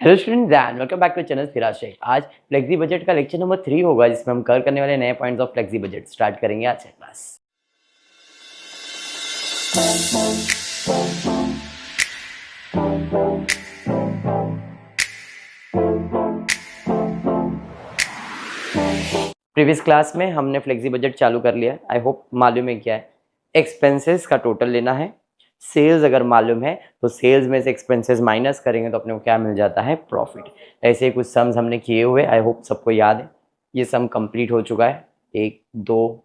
Hello student then, welcome back to channel Firaz Shaikh. आज flexi budget का lecture number 3 होगा, जिसमें हम कवर करने वाले नए points of flexi budget. Start करेंगे आज से क्लास। प्रीवियस क्लास में हमने फ्लेक्सी बजट चालू कर लिया। आई होप मालूम है क्या है। एक्सपेंसेस का टोटल लेना है। सेल्स अगर मालूम है तो सेल्स में से एक्सपेंसेस माइनस करेंगे तो अपने को क्या मिल जाता है, प्रॉफिट। ऐसे कुछ सम्स हमने किए हुए, आई होप सबको याद है। ये सम कंप्लीट हो चुका है। 1 2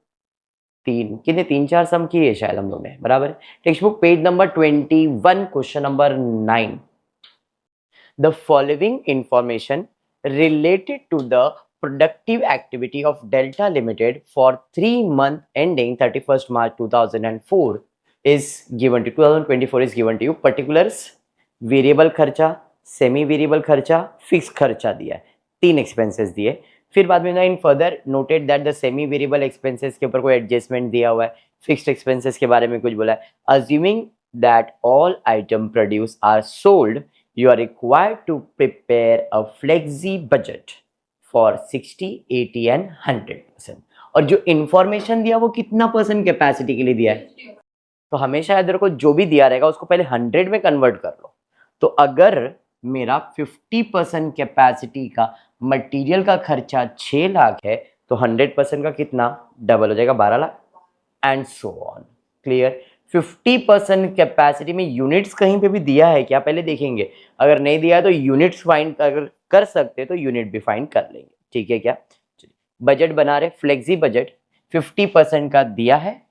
3 कितने 3-4 सम किए शायद हम लोग ने, बराबर। Text book page number 21, question number 9। The following information related to the productive activity of Delta Limited for 3 months ending 31st March 2004 is given to 2024 is given to you. Particulars, variable खर्चा, semi variable खर्चा, fix खर्चा दिया है, 3 expenses दिए। फिर बाद में in further noted that the semi variable expenses के ऊपर कोई एडजस्टमेंट दिया हुआ है, फिक्स्ड एक्सपेंसेस के बारे में कुछ बोला है। Assuming that all item produce are sold, you are required to prepare a flexi budget for 60, 80 and 100%। और जो इंफॉर्मेशन दिया वो कितना परसेंट कैपेसिटी के लिए दिया है, तो हमेशा इधर को जो भी दिया रहेगा उसको पहले 100 में कन्वर्ट कर लो। तो अगर मेरा 50% कैपेसिटी का मटेरियल का खर्चा 6 लाख है तो 100% का कितना डबल हो जाएगा, 12 lakh, and so on. Clear. 50% capacity में यूनिट्स कहीं पे भी दिया है क्या, पहले देखेंगे। अगर नहीं दिया है तो यूनिट्स फाइंड अगर कर सकते तो यूनिट भी फाइंड कर लेंगे, ठीक है क्या। बजट बना रहे, फ्लेक्सी बजट 50% का दिया है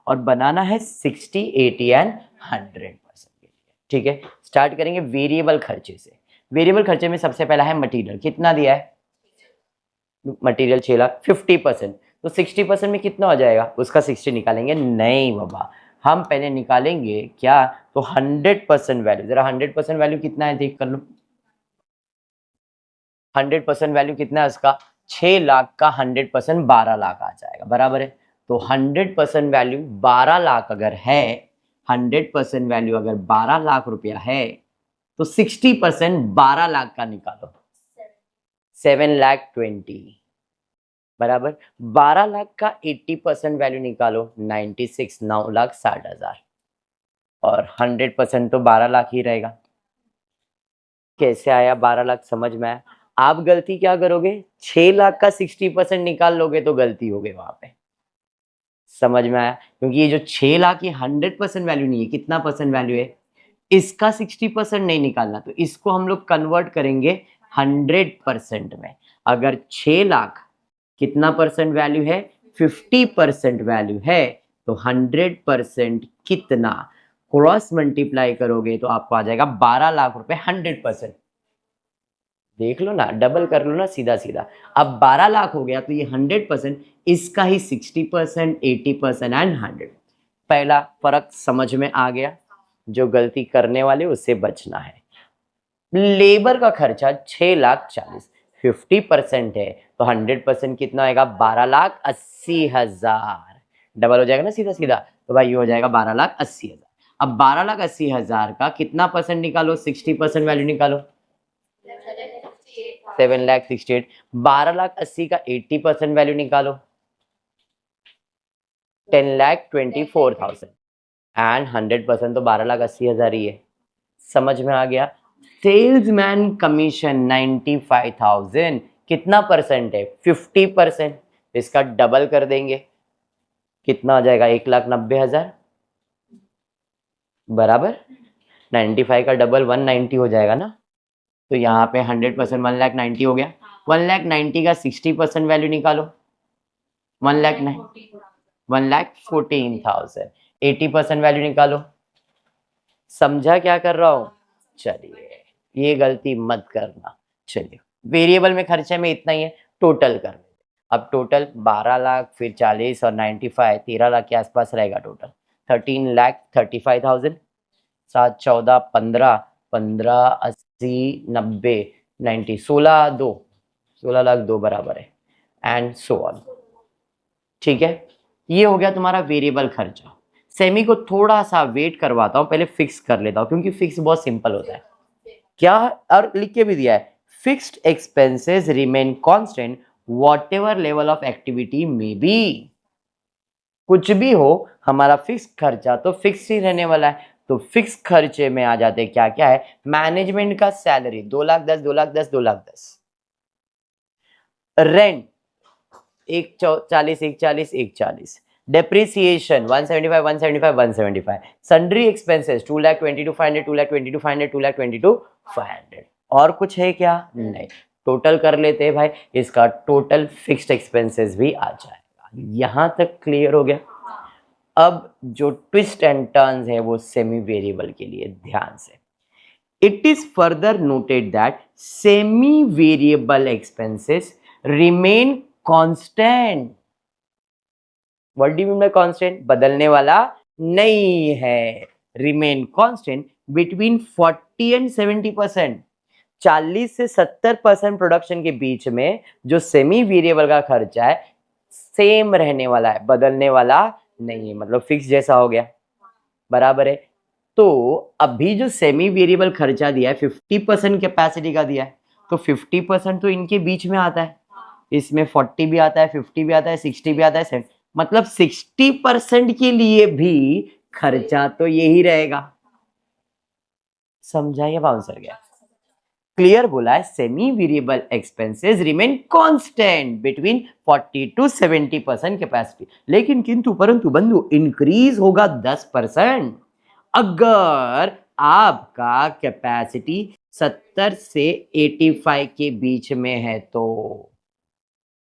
और बनाना है 60, 80 एंड 100% के लिए, ठीक है। स्टार्ट करेंगे वेरिएबल खर्चे से। वेरिएबल खर्चे में सबसे पहला है मटेरियल। कितना दिया है, मटेरियल 6 लाख, 50%, तो 60% में कितना हो जाएगा, उसका 60 निकालेंगे। नहीं बाबा, हम पहले निकालेंगे क्या, तो 100% वैल्यू। जरा 100% वैल्यू कितना है देख कर लो। 100% वैल्यू कितना है उसका, 6 लाख का 100% 12 लाख आ जाएगा, बराबर है। तो 100% वैल्यू 12 लाख अगर है, 100% वैल्यू अगर 12 लाख रुपया है तो 60% 12 लाख का निकालो, 7,20,000, बराबर। 12 लाख का 80% वैल्यू निकालो, 96, 9,60,000, और 100% तो 12 लाख ही रहेगा। कैसे आया 12 लाख, समझ में आया। आप गलती क्या करोगे, 6 लाख का 60% निकाल लोगे तो गलती हो गई वहां पे, समझ में आया। क्योंकि ये जो 6 लाख ये 100% वैल्यू नहीं है, कितना परसेंट वैल्यू है, इसका 60% नहीं निकालना, तो इसको हम लोग कन्वर्ट करेंगे 100% में। अगर 6 लाख कितना परसेंट वैल्यू है, 50% वैल्यू है, तो 100% कितना, क्रॉस मल्टीप्लाई करोगे तो आपको आ जाएगा 12 लाख रुपए 100%। देख लो ना, डबल कर लो ना सीधा सीधा। अब 12 लाख हो गया तो ये 100%, इसका ही 60%, 80% एंड 100। पहला फर्क समझ में आ गया। जो गलती करने वाले उससे बचना है। लेबर का खर्चा 6,40,000, 50% है तो 100% कितना आएगा, 12,80,000। डबल हो जाएगा ना सीधा सीधा, तो भाई ये हो जाएगा 12,80,000। अब 12,80,000 का कितना परसेंट निकालो, 60% वैल्यू निकालो, 7,68,000। 12,80,000 का 80% वैल्यू निकालो, 10,24,000, एंड 100% तो 12,80,000 ही है। समझ में आ गया। सेल्समैन कमीशन 95,000, कितना परसेंट है, 50%। इसका डबल कर देंगे, कितना आ जाएगा, 1,90,000, बराबर। 95 का डबल 190 हो जाएगा ना, तो यहाँ पे 100% 1,90,000 हो गया। 1,90,000 का 60% वैल्यू निकालो, 1,14,000। 80% वैल्यू निकालो। समझा क्या कर रहा हूं, चलिए ये गलती मत करना। चलिए वेरिएबल में खर्चे में इतना ही है, टोटल कर। अब टोटल 12 लाख, फिर 40 और 95, 13 लाख के आसपास रहेगा टोटल। 13,35,000, 7, 14, 15, 15, 80, 90, 90, 16 लाख 2 बराबर है, एंड सो ऑन, ठीक है। ये हो गया तुम्हारा वेरिएबल खर्चा। सेमी को थोड़ा सा वेट करवाता हूँ, पहले फिक्स कर लेता हूँ क्योंकि फिक्स बहुत सिंपल होता है। क्या, और लिख के भी दिया है, fixed expenses remain constant what ever level of activity में बी। कुछ भी हो, हमारा फिक्स खर्चा तो फिक्स ही रहने वाला है। तो फिक्स खर्चे में आ जाते क्या क्या है, मैनेजमेंट का salary 2,10,000, 2,10,000, 2,10,000, rent 140, 140, 140, depreciation 175, 175, 175, sundry expenses 2,22,500, 2,22,500, 2,22,500। और कुछ है क्या? नहीं। टोटल कर लेते हैं भाई, इसका टोटल फिक्स्ड एक्सपेंसेस भी आ जाएगा। यहां तक क्लियर हो गया। अब जो ट्विस्ट एंड टर्न्स है वो सेमी वेरिएबल के लिए, ध्यान से। It is further noted that semi variable expenses remain constant. What do you mean by constant? बदलने वाला नहीं है। Remain constant between 40 and 70%। 40 से 70% प्रोडक्शन के बीच में जो सेमी वेरिएबल का खर्चा है सेम रहने वाला है, बदलने वाला नहीं है, मतलब फिक्स जैसा हो गया, बराबर है। तो अभी जो सेमी वेरिएबल खर्चा दिया है 50% कैपेसिटी का दिया है, तो 50% तो इनके बीच में आता है, इसमें 40 भी आता है, 50 भी आता है, 60 भी आता है, 70, मतलब 60% के लिए भी खर्चा तो यही रहेगा। समझा या बाउंसर गया? क्लियर बोला है, semi variable expenses remain constant between 40 to 70% capacity, लेकिन किंतु परंतु बंधु इंक्रीज होगा 10% अगर आपका कैपेसिटी 70 से 85 के बीच में है। तो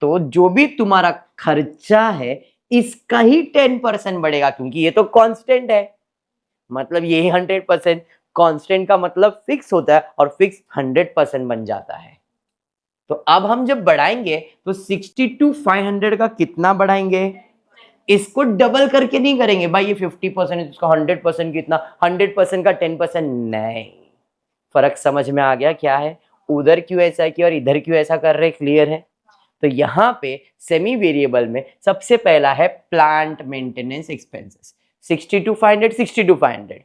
जो भी तुम्हारा खर्चा है इसका ही 10% बढ़ेगा, क्योंकि ये तो कांस्टेंट है, मतलब ये 100%। कांस्टेंट का मतलब फिक्स होता है और फिक्स 100% बन जाता है। तो अब हम जब बढ़ाएंगे तो 62,500 का कितना बढ़ाएंगे? इसको डबल करके नहीं करेंगे भाई, ये 50% है, इसका 100% कितना, 100% का 10% नहीं। फर्क समझ में आ गया क्या है? उधर क्यों ऐसा किया और इधर क्यों ऐसा कर रहे, क्लियर है? तो यहाँ पे सेमी वेरिएबल में सबसे पहला है प्लांट मेंटेनेंस एक्सपेंसेस 62,500, 62,500।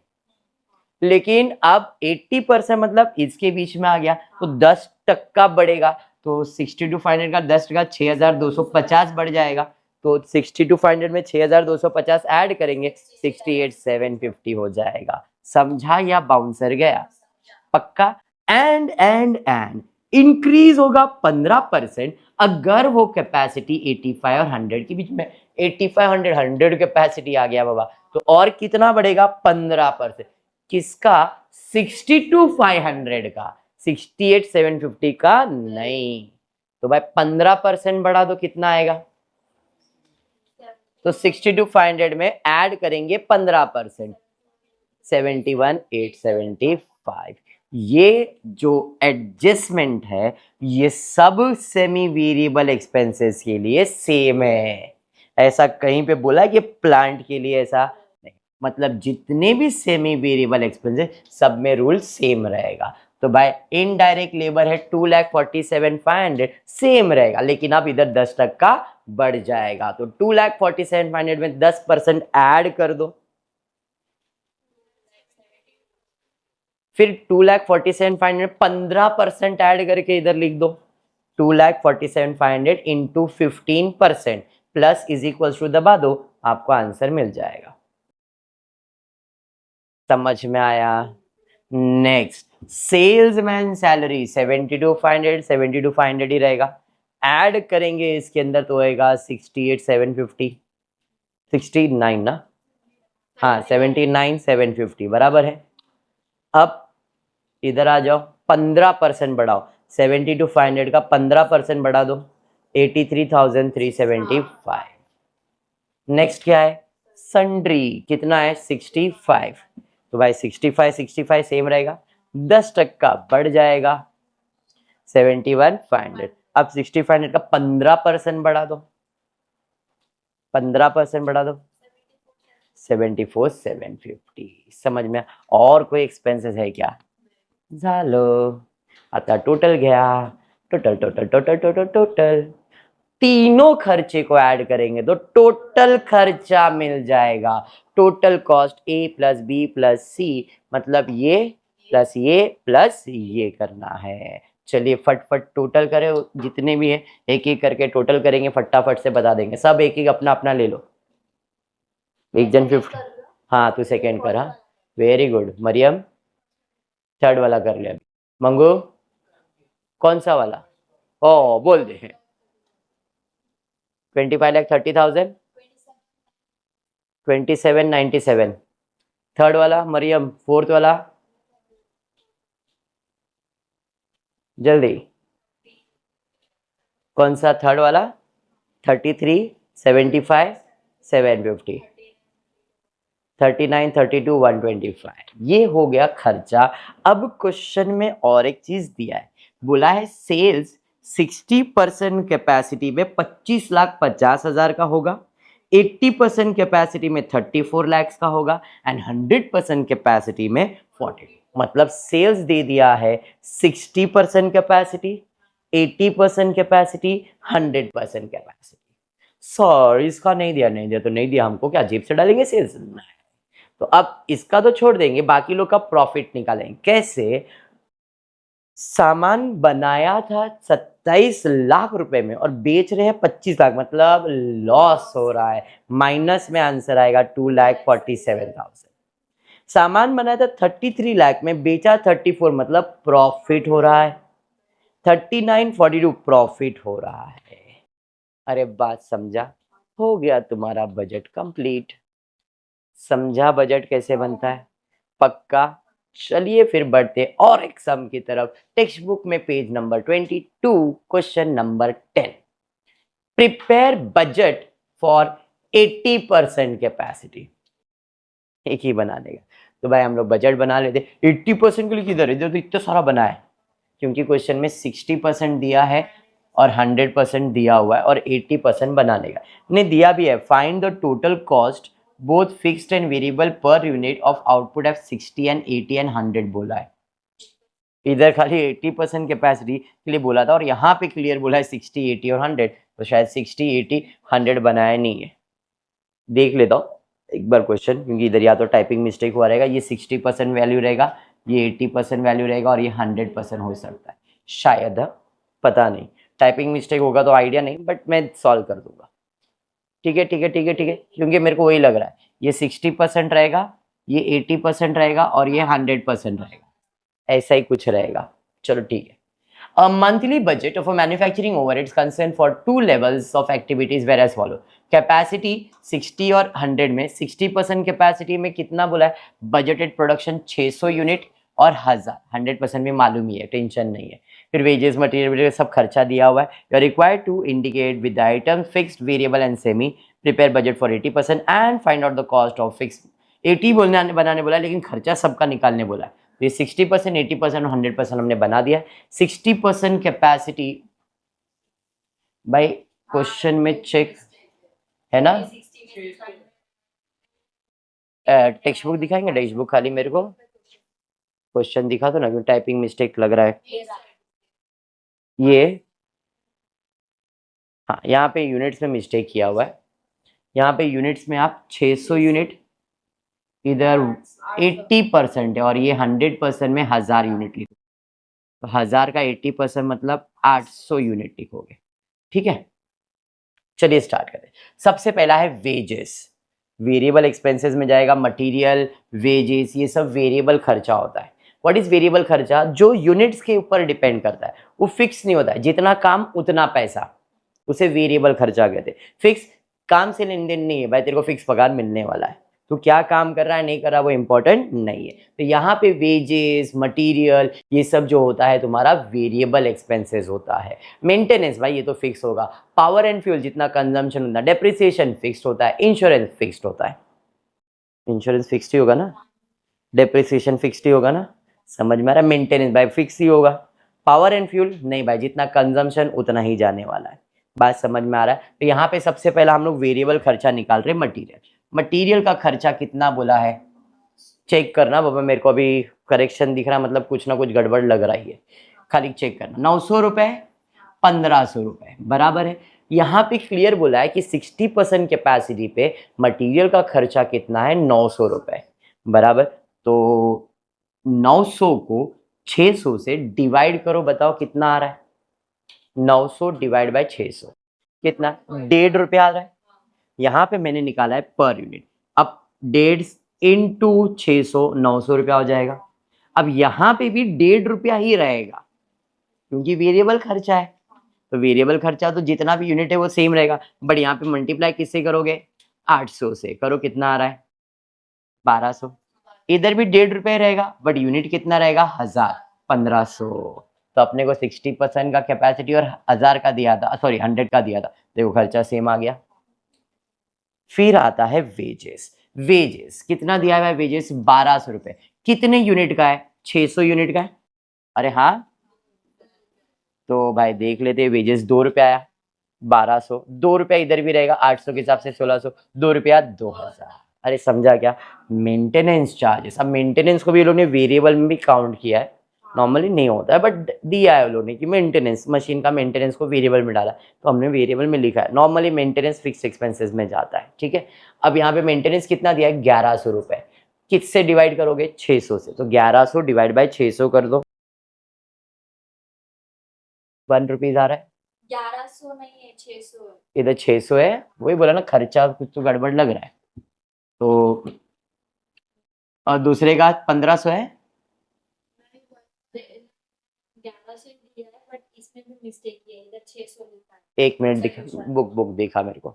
लेकिन अब 80% मतलब इसके बीच में आ गया, तो 10% बढ़ेगा, तो 62,500 का 10%, 6,250 बढ़ जाएगा। तो 62,500 में 6,250 ऐड करेंगे, 68,750 हो जाएगा। समझा या बाउंसर गया? पक्का? एंड इंक्रीज होगा 15% अगर वो कैपेसिटी 85 और 100 के बीच में, 85, 100 कैपेसिटी आ गया बाबा, तो और कितना बढ़ेगा? 15%। किसका? 62,500 का, 68,750 का नहीं। तो भाई 15% बढ़ा दो, कितना आएगा? तो 62,500 में ऐड करेंगे 15%, 71,875। ये जो एडजस्टमेंट है ये सब सेमी वेरिएबल एक्सपेंसेस के लिए सेम है। ऐसा कहीं पे बोला कि प्लांट के लिए ऐसा नहीं, मतलब जितने भी सेमी वेरिएबल एक्सपेंसेस सब में रूल सेम रहेगा। तो भाई इनडायरेक्ट लेबर है 2,47,500, सेम रहेगा, लेकिन अब इधर 10% बढ़ जाएगा, तो 2,47,500 में 10% ऐड कर दो, फिर 2,47,500 15% ऐड करके इधर लिख दो, 2,47,500 into 15% plus is equal to दबा दो, आपको आंसर मिल जाएगा। समझ में आया? नेक्स्ट, सेल्समैन सैलरी 72,500, 72,500 ही रहेगा। ऐड करेंगे इसके अंदर तो होएगा 68,750, 69 ना, हाँ 79,750 बराबर है। अब इधर आ जाओ, 15% बढ़ाओ, 72,500 का 15% बढ़ा दो, 83,375। नेक्स्ट क्या है? सन्ड्री कितना है? 65। तो भाई 65, 65 सेम रहेगा, 10% बढ़ जाएगा, 71,500। अब 6500 का 15% बढ़ा दो, 15% बढ़ा दो, 74,750। समझ में? और कोई एक्सपेंसेस है क्या? झालो, आता टोटल गया, total total total total total, तीनों खर्चे को ऐड करेंगे तो टोटल खर्चा मिल जाएगा। Total cost A plus B plus C, मतलब ये प्लस ये करना है। चलिए फटफट टोटल करें, जितने भी है एक एक करके टोटल करेंगे, फटाफट से बता देंगे। सब एक एक अपना अपना ले लो। एक जन 50, हाँ तू सेकेंड कर। हाँ वेरी गुड। मरियम थर्ड वाला कर लिया। मंगू कौन सा वाला? ओ बोल दे। 25,30,000, 2797। थर्ड वाला मरियम, फोर्थ वाला जल्दी। कौन सा थर्ड वाला? 33, 75, 750, 39, 32, 125। ये हो गया खर्चा। अब क्वेश्चन में और एक चीज दिया है, बोला है सेल्स 60% कैपेसिटी में 25,50,000 का होगा, 80% कैपेसिटी में 34 लाख का होगा एंड 100% कैपेसिटी में 40। मतलब सेल्स दे दिया है 60% कैपेसिटी, 80% कैपेसिटी, 100% कैपेसिटी। सर इसका नहीं दिया, नहीं दिया तो नहीं दिया, हमको क्या जेब से डालेंगे सेल्स? तो अब इसका तो छोड़ देंगे, बाकी लोग का प्रॉफिट निकालेंगे। कैसे? सामान बनाया था 27 लाख रुपए में और बेच रहे हैं 25 लाख, मतलब लॉस हो रहा है। माइनस में आंसर आएगा 2,47,000। सामान बनाया था 33 लाख में, बेचा 34, मतलब प्रॉफिट हो रहा है। 3942 प्रॉफिट हो रहा है। अरे बात समझा? हो गया तुम्हारा बजट कंप्लीट। समझा बजट कैसे बनता है? पक्का? चलिए फिर बढ़ते और एक सम की तरफ। टेक्स्ट बुक में page number 22, question number 10। Prepare budget for 80% capacity. एक ही बना देगा तो भाई हम लोग बजट बना लेते। 80% के लिए किधर, इधर तो इतना सारा बना है, क्योंकि क्वेश्चन में 60% दिया है और 100% दिया हुआ है और 80% बनाने का ने दिया भी है। Find the total cost both fixed and variable per unit of output F 60 and 80 and 100 बोला है। इधर खाली 80% कैपेसिटी के लिए बोला था और यहाँ पे क्लियर बोला है 60, 80 और 100, तो शायद 60, 80, 100 बनाया नहीं है। देख लेता हूँ एक बार क्वेश्चन, क्योंकि इधर या तो टाइपिंग मिस्टेक हुआ रहेगा। ये 60% वैल्यू रहेगा, ये 80% वैल्यू रहेगा और ये 100% हो सकता है शायद, पता नहीं। टाइपिंग मिस्टेक होगा तो आइडिया नहीं, बट मैं सॉल्व कर दूंगा। ठीक है ठीक है ठीक है ठीक है, क्योंकि मेरे को वही लग रहा है। ये 60% रहेगा, ये 80% रहेगा और ये 100% रहेगा, ऐसा ही कुछ रहेगा। चलो ठीक है। A monthly budget of a manufacturing overheads concern for two levels of activities were as follow. Capacity 60 और 100 में 60% कैपेसिटी में कितना बोला है? बजटेड प्रोडक्शन 600 यूनिट और 1000। 100% में मालूम ही है, टेंशन नहीं है। फिर वेजेस, मटेरियल सब खर्चा दिया हुआ है। You are required to indicate with the item fixed, variable and semi. Prepare budget for 80% and find out the cost of fix. 80 बोलने बनाने बोला है, लेकिन खर्चा सबका निकालने बोला है। तो ये 60%, 80% और 100% हमने बना दिया। 60% कैपेसिटी भाई क्वेश्चन में चेक है ना? टेक्स्ट बुक दिखाएंगे? टेक्स्ट बुक खाली मेरे को क्वेश्चन दिखा दो ना, क्यों टाइपिंग मिस्टेक लग रहा है। ये हाँ, यहाँ पे यूनिट्स में मिस्टेक किया हुआ है। यहाँ पे यूनिट्स में आप 600 यूनिट, इधर 80% है और ये 100% में 1000 यूनिट लिखो। तो 1000 का 80% मतलब 800 यूनिट लिखोगे। ठीक है, चलिए स्टार्ट करें। सबसे पहला है वेजेस। वेरिएबल एक्सपेंसेस में जाएगा मटेरियल, वेजेस, ये सब वेरिएबल खर्चा होता है। व्हाट इज वेरिएबल खर्चा? जो यूनिट्स के ऊपर डिपेंड करता है, वो फिक्स नहीं होता है। जितना काम उतना पैसा, उसे वेरिएबल खर्चा कहते हैं। फिक्स काम से लेन देन नहीं है भाई, तेरे को फिक्स पगार मिलने वाला है, तो क्या काम कर रहा है नहीं कर रहा वो इंपॉर्टेंट नहीं है। तो यहाँ पे वेजेस, मटेरियल, ये सब जो होता है तुम्हारा वेरिएबल एक्सपेंसेस होता है। मेंटेनेंस भाई ये तो फिक्स होगा। पावर एंड फ्यूल जितना कंजम्पशन होता है। डेप्रिसिएशन फिक्स्ड होता है। इंश्योरेंस फिक्स्ड होता है। इंश्योरेंस फिक्स्ड ही होगा ना, डेप्रिसिएशन फिक्स्ड ही होगा ना, समझ में आ रहा है? मेंटेनेंस भाई फिक्स ही होगा। पावर एंड फ्यूल नहीं भाई, जितना कंजम्पशन उतना ही जाने वाला है। बात समझ में आ रहा है? तो यहाँ पे सबसे पहला हम लोग वेरिएबल खर्चा निकाल रहे हैं, मटीरियल। मटीरियल का खर्चा कितना बोला है? चेक करना बाबा, मेरे को अभी करेक्शन दिख रहा है, मतलब कुछ ना कुछ गड़बड़ लग रही है, खाली चेक करना। 900 रुपए, 1500 रुपए बराबर है। यहाँ पे क्लियर बोला है कि 60% कैपेसिटी पे मटेरियल का खर्चा कितना है? 900 रुपए बराबर। तो 900 को 600 से डिवाइड करो, बताओ कितना आ रहा है? 900 डिवाइड बाय 600 कितना? 1.5 रुपया आ रहा है। यहाँ पे मैंने निकाला है पर यूनिट। अब 1.5 इंटू 600 900 रुपया हो जाएगा। अब यहाँ पे भी 1.5 रुपया ही रहेगा क्योंकि वेरिएबल खर्चा है, तो वेरिएबल खर्चा तो जितना भी यूनिट है वो सेम रहेगा, बट यहाँ पे मल्टीप्लाई किससे करोगे? 800 से करो, कितना आ रहा है? 1200। इधर भी 1.5 रुपये रहेगा बट यूनिट कितना रहेगा? 1000, 1500। तो अपने को 60% का कैपेसिटी और 1000 का दिया था, सॉरी 100 का दिया था, देखो खर्चा सेम आ गया। फिर आता है वेजेस। वेजेस कितना दिया हुआ है? वेजेस 1200 रुपए। कितने यूनिट का है? 600 यूनिट का है। अरे हाँ, तो भाई देख लेते हैं, वेजेस 2 रुपया आया, 1200, 2 रुपया इधर भी रहेगा, 800 के हिसाब से 1600, 2 रुपया 2000। अरे समझा क्या? Maintenance charges. अब मेंटेनेंस को भी ये लोग ने वेरिएबल में भी काउंट किया है, नॉर्मली नहीं होता है बट दिया है लोगों ने कि मेंटेनेंस, मशीन का मेंटेनेंस को वेरिएबल में डाला, तो हमने वेरिएबल में लिखा है। नॉर्मली मेंटेनेंस फिक्स एक्सपेंसेस में जाता है, ठीक है। अब यहाँ पे मेंटेनेंस कितना दिया है? 1100 रुपए। किससे डिवाइड करोगे? 600 से, तो 1100 डिवाइड बाई 600 कर दो, 1 रुपीज आ रहा है। 1100 नहीं है, 600 है। इधर 600 है, वही बोला ना, खर्चा कुछ तो गड़बड़ लग रहा है। तो और दूसरे का 1500 है। 1100 दिया है बट इसमें भी मिस्टेक है, इधर 600 लिखा है। एक मिनट दिखा, बुक दिखा मेरे को।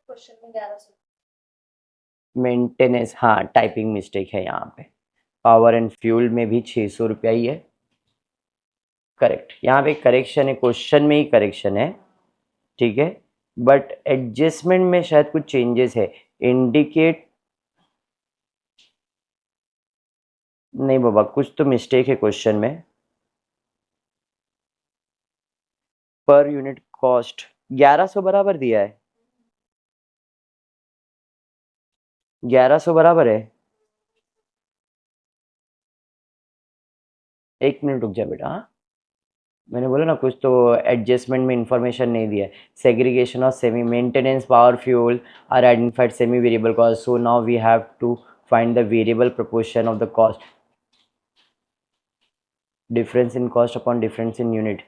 क्वेश्चन में 1100 मेंटेनेंस, हाँ टाइपिंग मिस्टेक है यहाँ पे। पावर एंड फ्यूल में भी 600 रुपया ही है, करेक्ट। यहाँ पे करेक्शन है, क्वेश्चन में ही करेक्शन है, ठीक है, बट एडजस्टमेंट में शायद कुछ चेंजेस है। इंडिकेट, नहीं बाबा, कुछ तो मिस्टेक है क्वेश्चन में। पर यूनिट कॉस्ट 1100 बराबर दिया है, 1100 बराबर है। एक मिनट रुक जा बेटा, हाँ मैंने बोला ना कुछ तो एडजस्टमेंट में इंफॉर्मेशन नहीं दिया है। Segregation of semi maintenance power fuel are identified semi variable cost, so now we have to find the variable proportion of the cost, difference in cost upon difference in unit.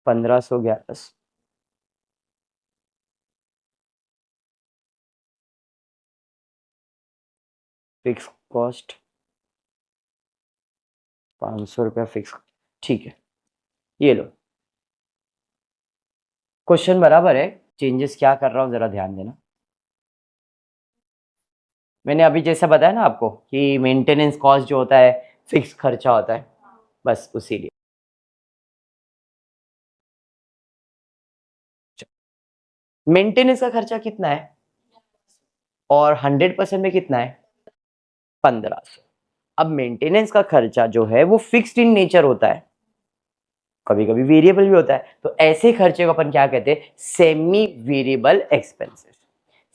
1500 1100 fix cost 500 रुपया fix, ठीक है। ये लो, question बराबर है, changes क्या कर रहा हूँ जरा ध्यान देना। मैंने अभी जैसा बताया ना आपको कि मेंटेनेंस कॉस्ट जो होता है फिक्स खर्चा होता है, बस उसी लिए। मेंटेनेंस का खर्चा कितना है और 100% में कितना है? 1500। अब मेंटेनेंस का खर्चा जो है वो फिक्स्ड इन नेचर होता है, कभी कभी वेरिएबल भी होता है, तो ऐसे खर्चे को अपन क्या कहते हैं? Semi variable expenses.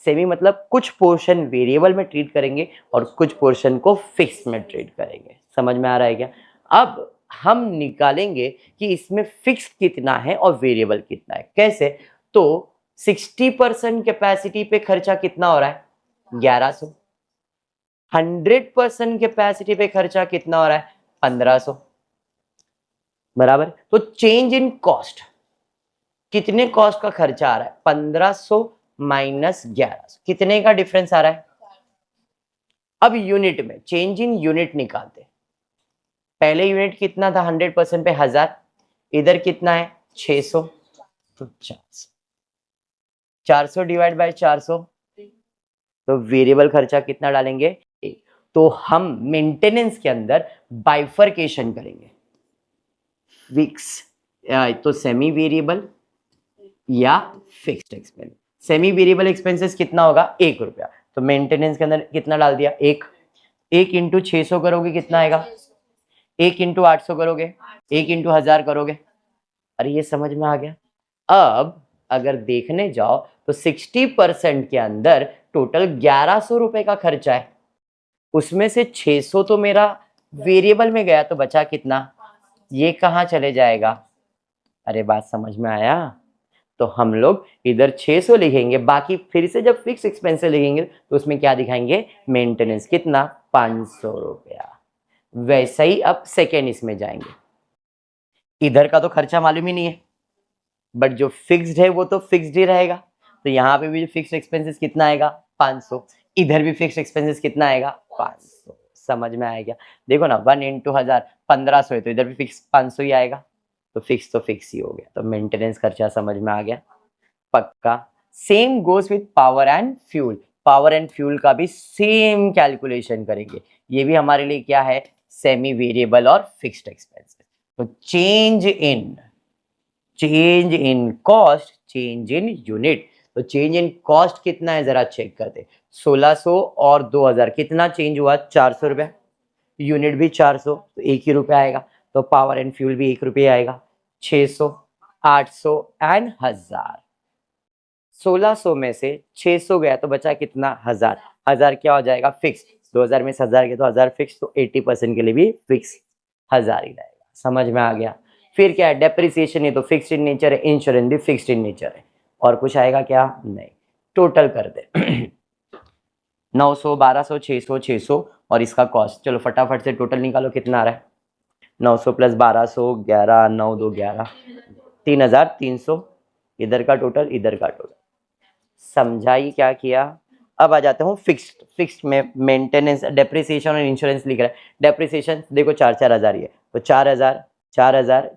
सेमी मतलब कुछ पोर्शन वेरिएबल में ट्रीट करेंगे और कुछ पोर्शन को फिक्स में ट्रीट करेंगे। समझ में आ रहा है क्या? अब हम निकालेंगे कि इसमें फिक्स कितना है और वेरिएबल कितना है। कैसे? तो 60% कैपेसिटी पे खर्चा कितना हो रहा है? 1100। 100% कैपेसिटी पे खर्चा कितना हो रहा है? 1500, बराबर। तो चेंज इन कॉस्ट, कितने कॉस्ट का खर्चा आ रहा है? 1500 माइनस 1100, कितने का डिफरेंस आ रहा है? अब यूनिट में चेंज इन यूनिट निकालते। पहले यूनिट कितना था? 100% पे 1000, इधर कितना है? 600, तो 400, 400 डिवाइड बाय 400, तो वेरिएबल खर्चा कितना डालेंगे? 1। तो हम मेंटेनेंस के अंदर बाइफरकेशन करेंगे, फिक्स तो सेमी वेरिएबल या fixed expense. Semi variable expenses कितना होगा? 1 रुपया, तो मेंटेनेंस के अंदर कितना डाल दिया? 1। 1 इंटू 600 करोगे कितना आएगा? 1 इंटू 800 करोगे, 1 इंटू 1000 करोगे। अरे ये समझ में आ गया? अब अगर देखने जाओ तो 60% के अंदर टोटल 1100 रुपए का खर्चा है, उसमें से 600 तो मेरा वेरिएबल में गया, तो बचा कितना? ये कहाँ चले जाएगा? अरे बात समझ में आया? तो हम लोग इधर 600 लिखेंगे, बाकी फिर से जब फिक्स एक्सपेंसेस लिखेंगे तो उसमें क्या दिखाएंगे, मेंटेनेंस कितना, 500 रुपया। वैसा ही अब सेकेंड इसमें जाएंगे, इधर का तो खर्चा मालूम ही नहीं है, बट जो फिक्स्ड है वो तो फिक्स्ड ही रहेगा, तो यहाँ पे भी जो फिक्स्ड एक्सपेंसेस कितना आएगा, 500। इधर भी फिक्स्ड एक्सपेंसेस कितना आएगा, 500। समझ में आएगा, देखो ना, 1 इंटू 1000 1500 है, तो इधर भी फिक्स 500 ही आएगा, तो फिक्स ही हो गया, तो मेंटेनेंस खर्चा समझ में आ गया पक्का। Same goes with power and fuel, power and fuel का भी सेम कैलकुलेशन करेंगे, ये भी हमारे लिए क्या है, सेमी वेरिएबल और फिक्स्ड एक्सपेंसेस। तो change in cost, change in unit, तो चेंज इन कॉस्ट कितना है जरा चेक करते, 1600 और 2000 कितना चेंज हुआ, 400 रुपया, यूनिट भी 400, तो 1 ही रुपया आएगा, तो पावर एंड फ्यूल भी 1 रुपया आएगा, 600 800 एंड 1000। 1600 में से 600 गया तो बचा कितना, 1000, 1000 क्या हो जाएगा, फिक्स, 2000 में से 1000 गया तो 1000 फिक्स, तो 80% के लिए भी फिक्स 1000 ही रहेगा। समझ में आ गया। फिर क्या है, डेप्रिसिएशन, ये तो फिक्स्ड इन नेचर है, इंश्योरेंस भी फिक्स्ड इन नेचर है, और कुछ आएगा क्या, नहीं। टोटल कर दे 900 1200 600 600 और इसका कॉस्ट, चलो फटाफट से टोटल निकालो कितना आ रहा है, 900 प्लस 1200 11 9 2 11 3300, इधर का टोटल इधर का टोटल, समझाई क्या किया। अब आ जाते हूँ फिक्स्ड में मेंटेनेंस डेप्रिसिएशन और इंश्योरेंस लिख रहा है, डेप्रिसिएशन देखो 4,000 ही है, तो 4,000 4,000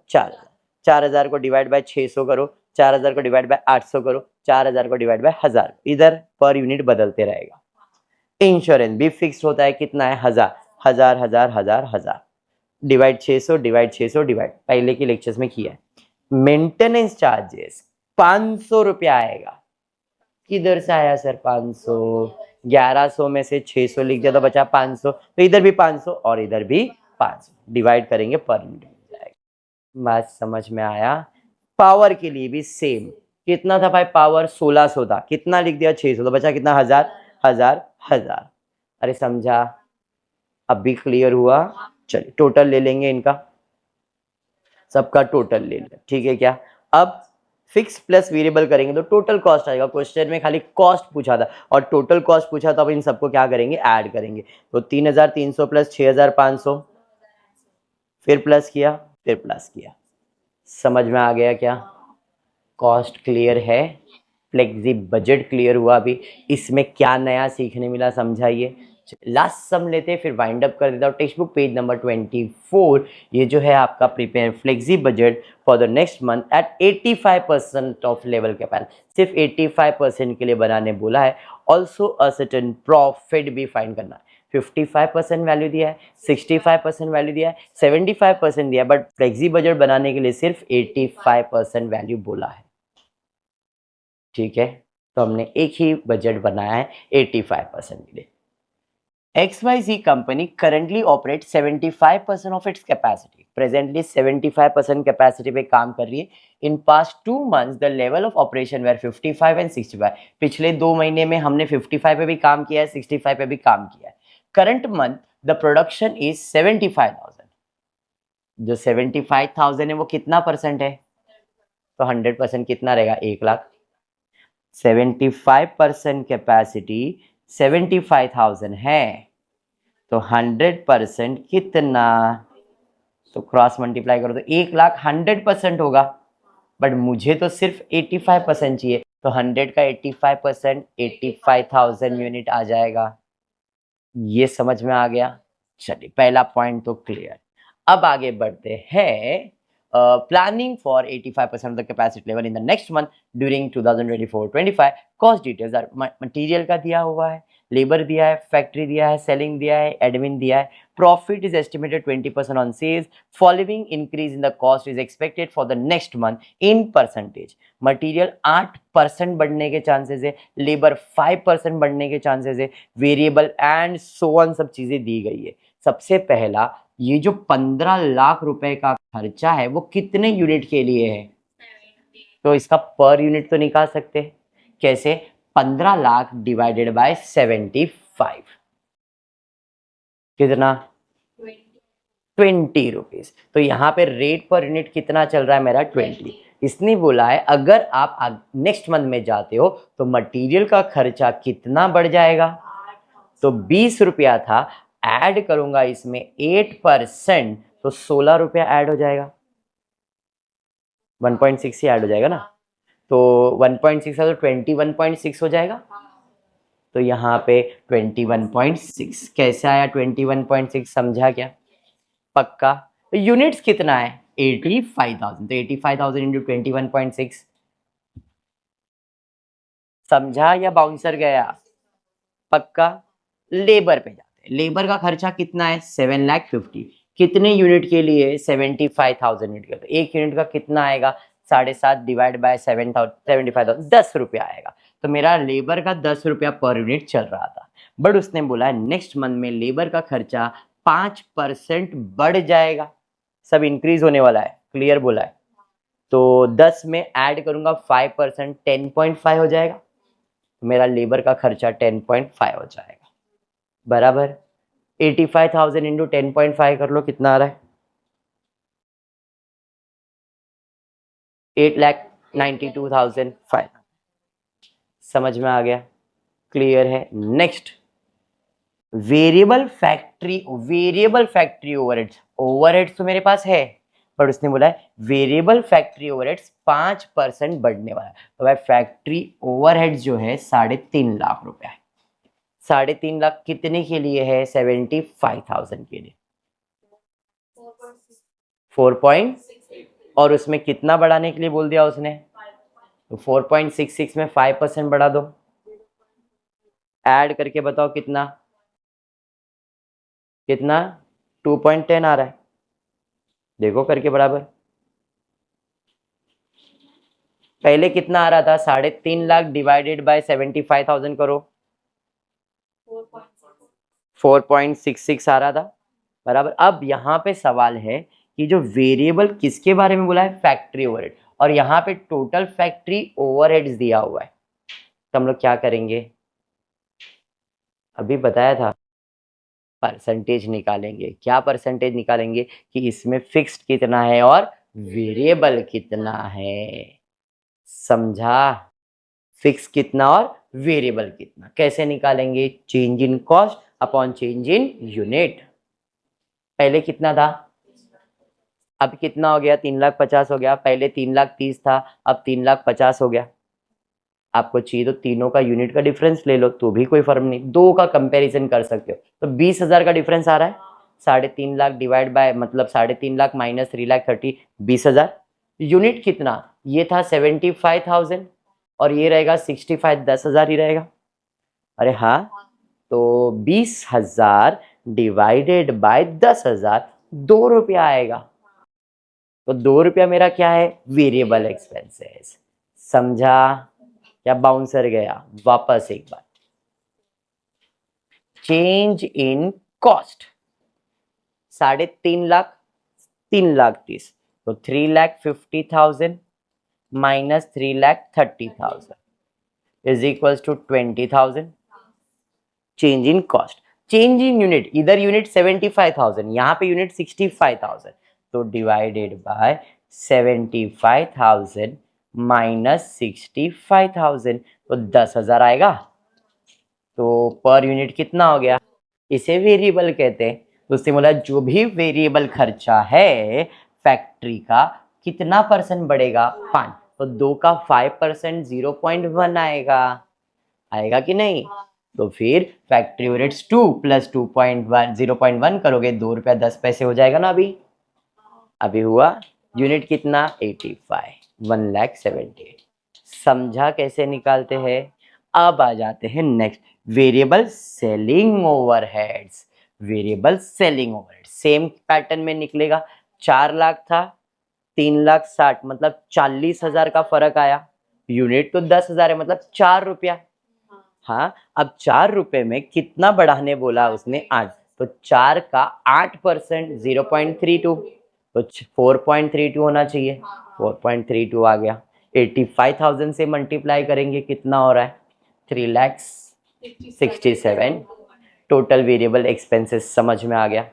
4,000 को डिवाइड बाय 600 करो, 4,000 को डिवाइड बाय 800 करो, 4,000 को डिवाइड बाय 1000, इधर पर यूनिट बदलते रहेगा। इंश्योरेंस भी फिक्स होता है, कितना है, 1000 1000 1000 1000 1000 डिवाइड 600 डिवाइड 600 डिवाइड, पहले के लेक्चर्स में किया है। मेंटेनेंस चार्जेस 500 रुपया आएगा, किधर से आया सर 500, 1100 में से 600 लिख दिया तो बचा 500, तो इधर भी 500 और इधर भी 500, डिवाइड करेंगे पर यूनिट मिल जाएगा। बात समझ में आया। पावर के लिए भी सेम, कितना था भाई पावर, 1600 था, कितना लिख दिया 600, तो बचा कितना, 1000 1000 1000। अरे समझा, अब भी क्लियर हुआ। चलिए टोटल ले लेंगे इनका, सबका टोटल ले लिया, ठीक है क्या। अब फिक्स प्लस वेरिएबल करेंगे तो टोटल कॉस्ट आएगा, क्वेश्चन में खाली कॉस्ट पूछा था और टोटल कॉस्ट पूछा था, अब इन सबको क्या करेंगे, ऐड करेंगे, तो 3,300 प्लस 6,500, फिर प्लस किया फिर प्लस किया, समझ में आ गया क्या। कॉस्ट क्लियर है, फ्लेक्सी बजट क्लियर हुआ। अभी इसमें क्या नया सीखने मिला समझाइए। लास्ट सम लेते हैं फिर वाइंड अप कर देता हूँ। टेक्स्ट बुक पेज नंबर 24, ये जो है आपका prepare flexi budget for the next month at 85% of level capacity, सिर्फ 85% के लिए बनाने बोला है। ऑल्सो अ सर्टेन प्रॉफिट भी फाइंड करना है। 55% वैल्यू दिया है, 65% वैल्यू दिया है, 75% दिया है, बट फ्लेक्सी बजट बनाने के लिए सिर्फ 85% वैल्यू बोला है, ठीक है। तो हमने एक ही बजट बनाया है 85% के लिए। XYZ company currently operates 75% of its capacity. Presently 75% capacity पे काम कर रही है. In past 2 months the level of operation were 55 and 65. पिछले 2 महीने में हमने 55 पे भी काम किया है, 65 पे भी काम किया है. Current month the production is 75,000. जो 75,000 है वो कितना परसेंट है, तो 100% कितना रहेगा, 1 लाख। 75% कैपेसिटी 75,000 है, तो 100% कितना, तो क्रॉस मल्टीप्लाई करो तो 1 लाख 100% होगा, बट मुझे तो सिर्फ 85% चाहिए, तो 100 का 85% 85,000 यूनिट आ जाएगा। ये समझ में आ गया। चलिए पहला पॉइंट तो क्लियर। अब आगे बढ़ते हैं। Planning for 85% of the capacity level in the next month during 2024-25। Cost details are, material का दिया हुआ है, लेबर दिया है, फैक्ट्री दिया है, सेलिंग दिया है, एडमिन दिया है। Profit is estimated 20% on sales. Following increase in the cost is expected for the next month in percentage. Material 8% बढ़ने के चांसेस है, लेबर 5% बढ़ने के चांसेस है, वेरिएबल एंड सो ऑन सब चीजें दी गई है। सबसे पहला, ये जो 15 लाख रुपए का खर्चा है वो कितने यूनिट के लिए है, तो इसका पर यूनिट तो निकाल सकते हैं। कैसे, 15 लाख डिवाइडेड बाय 75, कितना, 20 रुपीज। तो यहाँ पे रेट पर यूनिट कितना चल रहा है मेरा, 20। इसने बोला है अगर आप नेक्स्ट मंथ में जाते हो तो मटेरियल का खर्चा कितना बढ़ जाएगा। तो 20 रुपया था, ऐड करूंगा इसमें 8% तो 16 रुपया ऐड हो जाएगा। 1.6 ही ऐड हो जाएगा ना, तो 1.6 है तो 21.6 हो जाएगा। तो यहाँ पे 21.6 कैसे आया 21.6 समझा क्या? पक्का। तो यूनिट्स कितना है 85,000, तो 85,000 इंटू 21.6 समझा या बाउंसर गया? पक्का। लेबर पे जाते हैं, लेबर का खर्चा कितना है 7,50,000, कितने यूनिट के लिए 75,000 यूनिट का, तो एक यूनिट का कितना आएगा 7.5 डिवाइड बाय 75,000 10 रुपया आएगा। तो मेरा लेबर का 10 रुपया पर यूनिट चल रहा था, बट उसने बोला है नेक्स्ट मंथ में लेबर का खर्चा 5% बढ़ जाएगा, सब इंक्रीज होने वाला है, क्लियर बोला है। तो 10 में ऐड करूंगा 5% 10.5 हो जाएगा, मेरा लेबर का खर्चा 10.5 हो जाएगा बराबर। 85,000 इंटू 10.5 कर लो कितना आ रहा है 8,92,500। समझ में आ गया, क्लियर है। Next variable factory overheads, overheads तो मेरे पास है पर उसने बोला है वेरिएबल फैक्ट्री ओवरहेड्स 5% बढ़ने वाला है। तो भाई फैक्ट्री ओवरहेड्स जो है 3.5 लाख रुपया है। 3.5 लाख कितने के लिए है 75,000 के लिए 4. और उसमें कितना बढ़ाने के लिए बोल दिया उसने, तो 4.66 में 5% बढ़ा दो, ऐड करके बताओ कितना 2.10 आ रहा है, देखो करके बराबर। पहले कितना आ रहा था 3.5 लाख डिवाइडेड बाय 75,000 करो 4.66 आ रहा था बराबर। अब यहाँ पे सवाल है कि जो वेरिएबल किसके बारे में बोला है फैक्ट्री ओवरहेड, और यहाँ पे टोटल फैक्ट्री ओवरहेड्स दिया हुआ है, तो हम लोग क्या करेंगे अभी बताया था परसेंटेज निकालेंगे। क्या परसेंटेज निकालेंगे कि इसमें फिक्स्ड कितना है और वेरिएबल कितना है, समझा? फिक्स कितना और वेरिएबल कितना कैसे निकालेंगे, change in cost upon change in unit. पहले कितना था अब कितना हो गया 3,50,000 हो गया, पहले 3,30,000 था अब 3,50,000 हो गया। आपको चाहिए तो तीनों का यूनिट का डिफरेंस ले लो तो भी कोई फर्क नहीं, दो का कंपैरिजन कर सकते हो। तो 20,000 का डिफरेंस आ रहा है, 3.5 लाख डिवाइड बाय मतलब 3.5 लाख माइनस 3,30,000 20,000। यूनिट कितना ये था 75,000 और ये रहेगा 65 10,000 ही रहेगा। अरे हाँ, तो 20,000 डिवाइडेड बाय 10,000 2 रुपया आएगा। तो 2 रुपया मेरा क्या है वेरिएबल एक्सपेंसेस, समझा? या बाउंसर गया? वापस एक बार, चेंज इन कॉस्ट 3.5 लाख 3,30,000 तो 3,50,000 minus 3,30,000 is equals to 20,000। Change in cost, change in unit, इधर यूनिट 75,000 यहाँ पे यूनिट 65,000, तो डिवाइडेड बाय 75,000 माइनस 65,000 तो 10,000 आएगा। तो पर यूनिट कितना हो गया, इसे वेरिएबल कहते हैं। तो उससे बोला जो भी वेरिएबल खर्चा है फैक्ट्री का कितना परसेंट बढ़ेगा 5, तो 2 का 5% 0.1 आएगा, आएगा कि नहीं? तो फिर फैक्ट्री ओवरहेड्स 2 प्लस 2.1 0.1 करोगे 2 रुपया 10 पैसे हो जाएगा ना। अभी हुआ यूनिट कितना 85 1,78,000। समझा कैसे निकालते हैं? अब आ जाते हैं next variable selling overheads. Variable selling overhead same pattern में निकलेगा। 4 लाख था 3,60,000 मतलब 40,000 का फर्क आया। यूनिट तो 10,000 है मतलब 4 रुपया। हाँ, अब 4 रुपए में कितना बढ़ाने बोला उसने 8, तो 4 का 8% 0.32 तो 4.32 होना चाहिए, 4.32 आ गया। 85,000 से मल्टीप्लाई करेंगे कितना हो रहा है 3,67,000। टोटल वेरिएबल एक्सपेंसेस समझ में आ गया।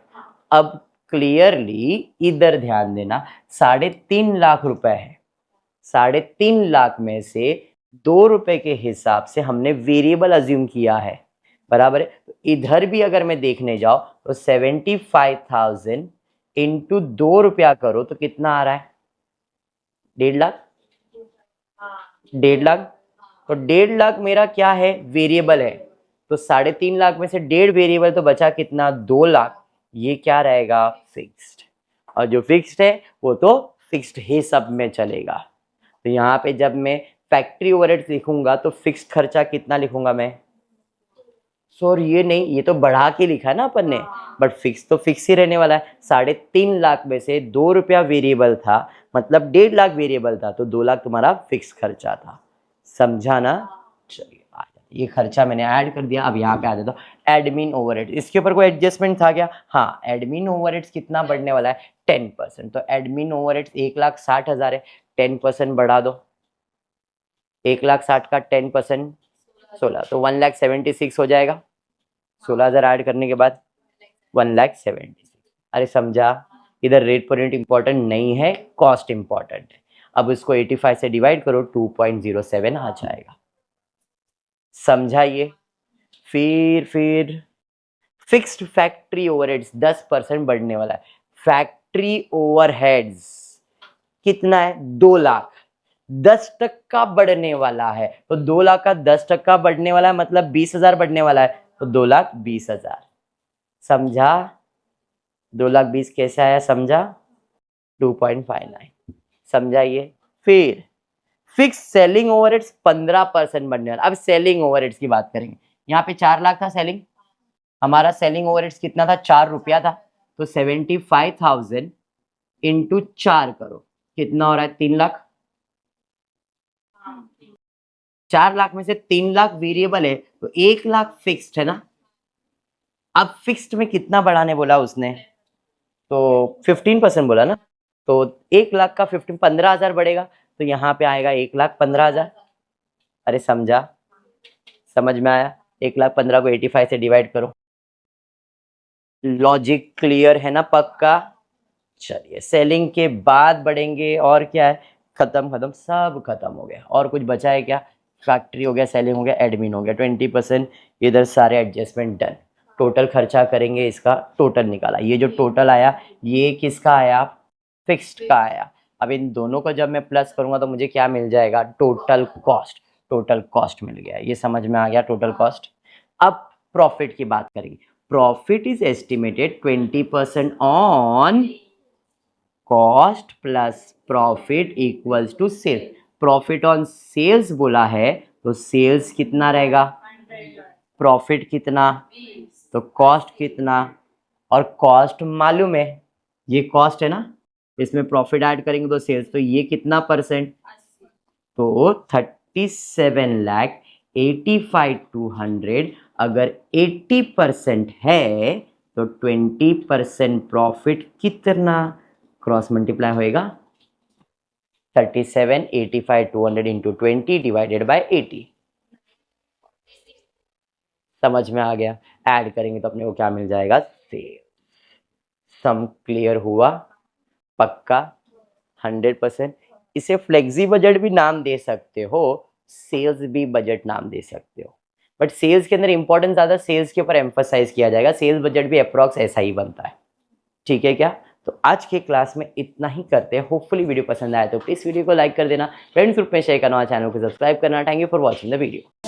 अब क्लियरली इधर ध्यान देना 3.5 लाख रुपए है, 3.5 लाख में से 2 रुपए के हिसाब से हमने वेरिएबल अज्यूम किया है, बराबर है। तो इधर भी अगर मैं देखने जाऊं तो 75,000 इंटू 2 रुपया करो तो कितना आ रहा है? 1.5 लाख। 1.5 लाख, तो 1.5 लाख मेरा क्या है? वेरिएबल है। तो 3.5 लाख में से 1.5 वेरिएबल, तो बचा कितना? 2 लाख। ये क्या रहेगा? फिक्स्ड। और जो फिक्स्ड है वो तो फिक्स्ड ही सब में चलेगा। तो यहाँ पे जब मैं फैक्ट्री ओवरहेड्स लिखूंगा तो फिक्स्ड खर्चा कितना लिखूंगा मैं? सर ये नहीं, ये तो बढ़ा के लिखा है ना अपन ने, बट फिक्स तो फिक्स ही रहने वाला है। 3.5 लाख में से 2 रुपया वेरिएबल था, मतलब 1.5 लाख वेरिएबल था, तो 2 लाख तुम्हारा फिक्स खर्चा था। समझा ना? चलिए ये खर्चा मैंने ऐड कर दिया। अब यहाँ पे आ जाता हूँ एडमिन ओवरहेड। इसके ऊपर कोई एडजस्टमेंट था क्या? हाँ, एडमिन ओवरहेड्स कितना बढ़ने वाला है? 10%। तो एडमिन ओवरहेड्स 1,60,000 है, 10% बढ़ा दो। 1,60,000 का 10% 16, तो 1,76,000 हो जाएगा। 16,000 ऐड करने के बाद 1,76,000। अरे समझा? इधर रेट पर यूनिट इंपॉर्टेंट नहीं है, कॉस्ट इंपॉर्टेंट है। अब इसको 85 से डिवाइड करो, 2.07 आ जाएगा। समझा ये? फिर फिक्स्ड फैक्ट्री ओवरहेड्स 10% बढ़ने वाला है। फैक्ट्री ओवरहेड्स कितना है? 2 लाख। 10% बढ़ने वाला है, तो 2 लाख का 10% बढ़ने वाला है, मतलब 20,000 बढ़ने वाला है, तो 2,20,000। समझा? 2,20,000 कैसे आया? समझा? 2.59। समझा ये? फिर फिक्स सेलिंग ओवरहेड्स 15% बढ़ने वाला। अब सेलिंग ओवरहेड्स की बात करेंगे। यहाँ पे 4 लाख था सेलिंग, हमारा सेलिंग ओवरहेड्स कितना था? 4 रुपया था। तो 75,000 इंटू 4 करो, कितना हो रहा है? 3 लाख। 4 लाख में से 3 लाख वेरिएबल है, तो 1 लाख फिक्स्ड है ना। अब फिक्स्ड में कितना बढ़ाने बोला उसने? तो 15% बोला ना, तो 1 लाख का 15,000 बढ़ेगा, तो यहाँ पे आएगा 1,15,000। अरे समझा? समझ में आया? 1,15,000 को 85 से डिवाइड करो। लॉजिक क्लियर है ना? पक्का? चलिए, सेलिंग के बाद बढ़ेंगे और क्या है? खत्म, सब खत्म हो गया। और कुछ बचा है क्या? फैक्ट्री हो गया, सेलिंग हो गया, एडमिन हो गया, 20%। इधर सारे एडजस्टमेंट डन। टोटल खर्चा करेंगे, इसका टोटल निकाला। ये जो टोटल आया ये किसका आया? फिक्स्ड का आया। अब इन दोनों को जब मैं प्लस करूंगा तो मुझे क्या मिल जाएगा? Total cost. टोटल कॉस्ट मिल गया। ये समझ में आ गया टोटल कॉस्ट। अब प्रॉफिट की बात करेंगे। Profit is estimated 20% on cost plus profit equals to sales. Profit on sales बोला है, तो सेल्स कितना रहेगा? प्रॉफिट कितना? तो कॉस्ट कितना? और कॉस्ट मालूम है, ये कॉस्ट है ना, इसमें प्रॉफिट ऐड करेंगे तो सेल्स, तो ये कितना परसेंट? तो 37,85,200 अगर 80% है तो 20% प्रॉफिट कितना? क्रॉस मल्टीप्लाई होएगा 37,85,200 इंटू 20 डिवाइडेड बाय 80। समझ में आ गया? ऐड करेंगे तो अपने को क्या मिल जाएगा? सेल। सम क्लियर हुआ? पक्का? 100%। इसे फ्लेक्सी बजट भी नाम दे सकते हो, सेल्स भी बजट नाम दे सकते हो, बट सेल्स के अंदर इंपॉर्टेंस ज़्यादा सेल्स के ऊपर एम्फसाइज किया जाएगा। सेल्स बजट भी अप्रॉक्स ऐसा ही बनता है। ठीक है क्या? तो आज के क्लास में इतना ही करते हैं। होपफुली वीडियो पसंद आया तो प्लीज़ वीडियो को लाइक कर देना, फ्रेंड्स ग्रुप में शेयर करना, चैनल को सब्सक्राइब करना। Thank you for watching the video.